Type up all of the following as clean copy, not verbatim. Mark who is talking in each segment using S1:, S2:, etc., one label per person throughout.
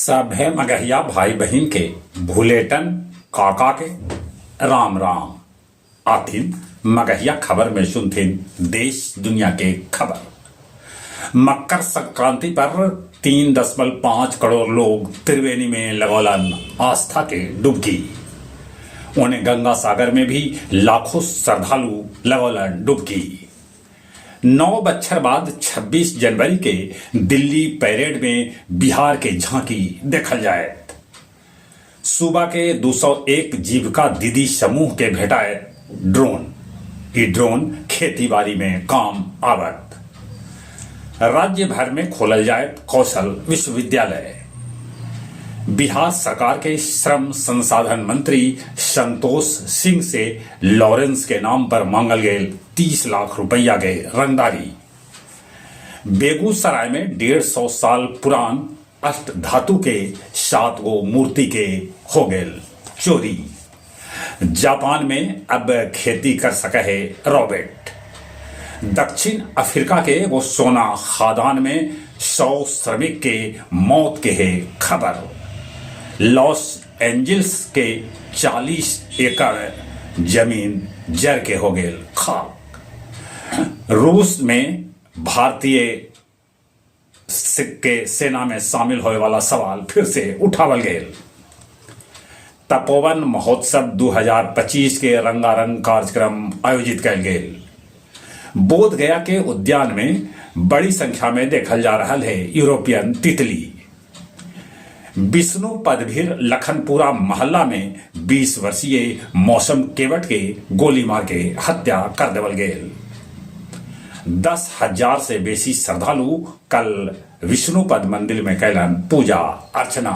S1: सभे मगहिया भाई बहन के भूलेटन काका के राम राम आथिन मगहिया खबर में सुनथिन देश दुनिया के खबर। मकर संक्रांति पर 3.5 करोड़ लोग त्रिवेणी में लगौलन आस्था के डुबकी। उन्हें गंगा सागर में भी लाखों श्रद्धालु लगौलन डुबकी। 9 बछर बाद 26 जनवरी के दिल्ली परेड में बिहार के झांकी देखल जाए। सूबा के 201 जीविका दीदी समूह के भेटाए ड्रोन। ये ड्रोन खेती बाड़ी में काम आवत। राज्य भर में खोलल जाए कौशल विश्वविद्यालय। बिहार सरकार के श्रम संसाधन मंत्री संतोष सिंह से लॉरेंस के नाम पर मांगल गए 30 लाख रुपया के रंगदारी। बेगूसराय में 150 साल पुरान अष्ट धातु के 7 गो मूर्ति के हो गए चोरी। जापान में अब खेती कर सके है रोबोट। दक्षिण अफ्रीका के वो सोना खादान में 100 श्रमिक के मौत के है खबर। लॉस एंजल्स के 40 एकड़ जमीन जर के हो गए खाक। रूस में भारतीय के सेना में शामिल होने वाला सवाल फिर से उठावल गए। तपोवन महोत्सव 2025 के रंगारंग कार्यक्रम आयोजित कल गए। बोध गया के उद्यान में बड़ी संख्या में देखल जा रहा है यूरोपियन तितली। विष्णु पदभीर लखनपुरा मोहल्ला में 20 वर्षीय मौसम केवट के गोली मार के हत्या कर देवल गए। 10,000 से बेसी श्रद्धालु कल विष्णुपद मंदिर में कैलन पूजा अर्चना।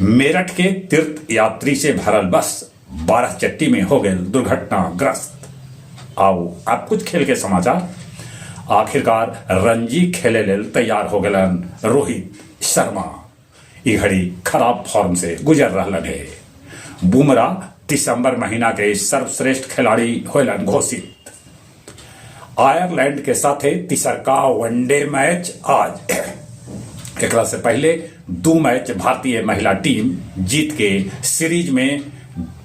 S1: मेरठ के तीर्थ यात्री से भरल बस 12 चट्टी में हो गए दुर्घटनाग्रस्त। आओ अब कुछ खेल के समाचार। आखिरकार रणजी खेले लेल तैयार हो गलन रोहित शर्मा। ई घड़ी खराब फॉर्म से गुजर रहा है। बुमराह दिसंबर महीना के सर्वश्रेष्ठ खिलाड़ी होलन घोषित। आयरलैंड के साथ तीसरका वनडे मैच आज। एक से पहले 2 मैच भारतीय महिला टीम जीत के सीरीज में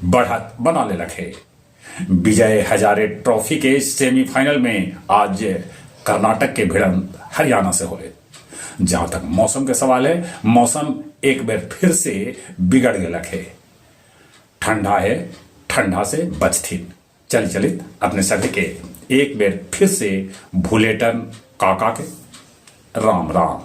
S1: बढ़त बना ले रखे। विजय हजारे ट्रॉफी के सेमीफाइनल में आज कर्नाटक के भिड़ंत हरियाणा से हुए। जहां तक मौसम के सवाल है, मौसम एक बार फिर से बिगड़ गया है। ठंडा है, ठंडा से बचथिन। चलित अपने सभी के एक बार फिर से भूलेटन काका के राम राम।